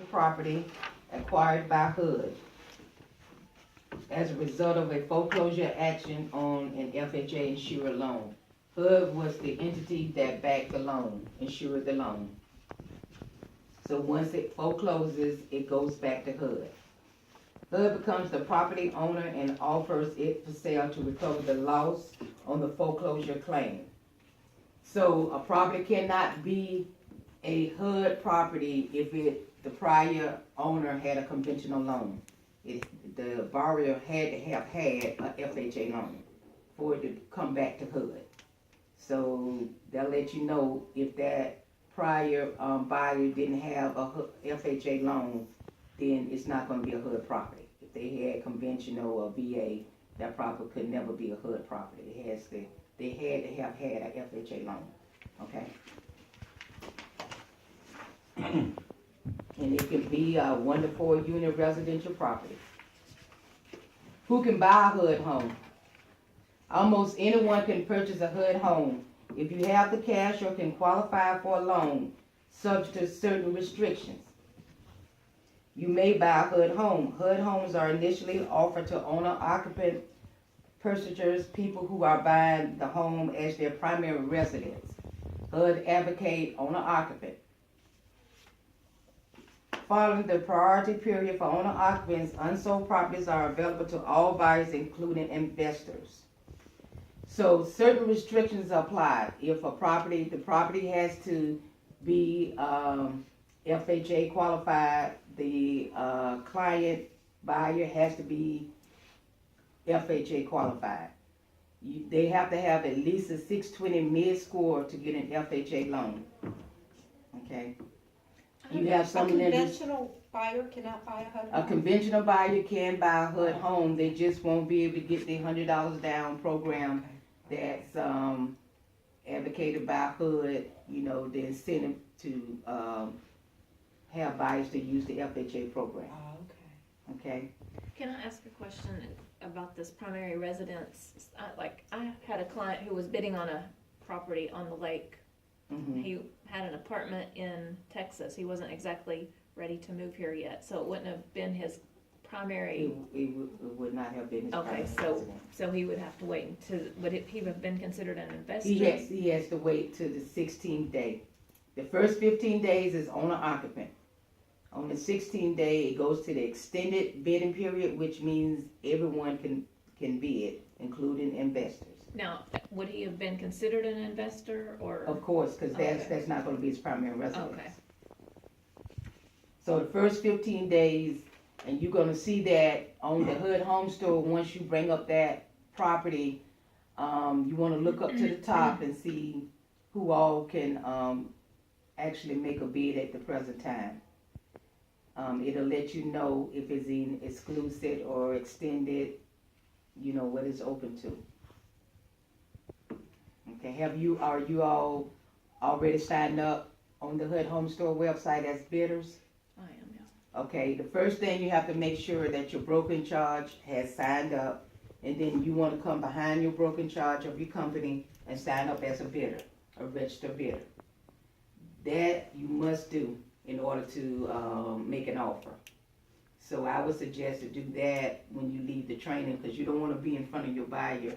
property acquired by HUD as a result of a foreclosure action on an FHA insured loan. HUD was the entity that backed the loan, insured the loan. So once it forecloses, it goes back to HUD. HUD becomes the property owner and offers it for sale to recover the loss on the foreclosure claim. So a property cannot be a HUD property if the prior owner had a conventional loan. The borrower had to have had a FHA loan for it to come back to HUD. So they'll let you know if that prior buyer didn't have a FHA loan, then it's not going to be a HUD property. If they had conventional or VA, that property could never be a HUD property. They had to have had a FHA loan. Okay. And it can be a 1 to 4 unit residential property. Who can buy a HUD home? Almost anyone can purchase a HUD home if you have the cash or can qualify for a loan, subject to certain restrictions. You may buy a HUD home. HUD homes are initially offered to owner-occupant purchasers, people who are buying the home as their primary residence. HUD advocate owner-occupant. Following the priority period for owner-occupants, unsold properties are available to all buyers, including investors. So certain restrictions apply. If the property has to be FHA qualified, the client buyer has to be FHA qualified. They have to have at least a 620 mid score to get an FHA loan. Okay. You have some A conventional buyer cannot buy a HUD home? A conventional buyer can buy a HUD home. They just won't be able to get the $100 down program that's advocated by HUD. You know, the incentive to have buyers to use the FHA program. Oh, okay. Okay. Can I ask a question about this primary residence? I had a client who was bidding on a property on the lake. Mm-hmm. He had an apartment in Texas. He wasn't exactly ready to move here yet, so it wouldn't have been his primary. It would not have been his Okay, primary residence. so he would have to wait until, would he have been considered an investor? He has to wait till the 16th day. The first 15 days is owner occupant. On the 16th day, it goes to the extended bidding period, which means everyone can bid, including investors. Now, would he have been considered an investor or? Of course, because Okay. that's not going to be his primary residence. Okay. So the first 15 days, and you're going to see that on the HUD Home Store, once you bring up that property, you want to look up to the top and see who all can actually make a bid at the present time. It'll let you know if it's in exclusive or extended, you know, what it's open to. Okay, are you all already signed up on the HUD Home Store website as bidders? I am, yeah. Okay, the first thing you have to make sure that your broker in charge has signed up, and then you want to come behind your broker in charge of your company and sign up as a bidder, a registered bidder. That you must do in order to make an offer. So I would suggest to do that when you leave the training, because you don't want to be in front of your buyer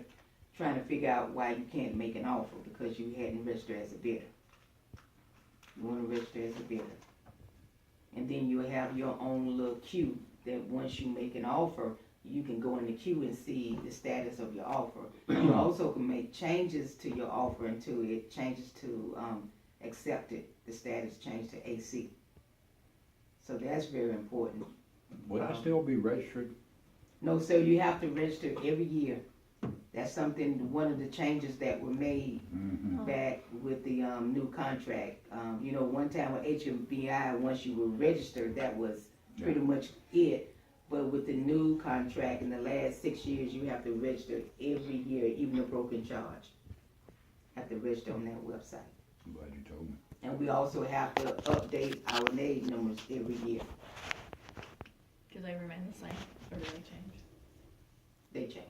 trying to figure out why you can't make an offer because you hadn't registered as a bidder. You want to register as a bidder. And then you'll have your own little queue that once you make an offer, you can go in the queue and see the status of your offer. You also can make changes to your offer until it changes to accepted. The status changed to AC. So that's very important. Would I still be registered? No, sir, you have to register every year. That's something, one of the changes that were made Mm-hmm. back with the new contract. You know, one time with HMBI, once you were registered, that was pretty much it. But with the new contract in the last 6 years, you have to register every year, even a broken charge. Have to register on that website. I'm glad you told me. And we also have to update our NAID numbers every year. Do they remain the same or do they change? They change.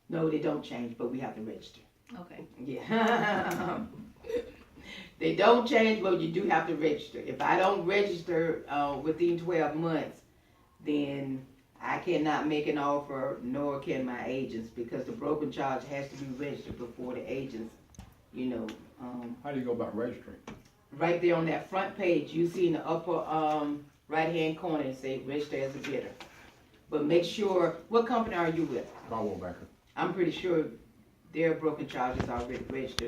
No, they don't change, but we have to register. Okay. Yeah. They don't change, but you do have to register. If I don't register, within 12 months, then I cannot make an offer, nor can my agents, because the broken charge has to be registered before the agents, you know, How do you go about registering? right there on that front page, you see in the upper, right-hand corner, it say register as a bidder. But make sure, what company are you with? Caldwell Banker. I'm pretty sure their broken charge is already registered.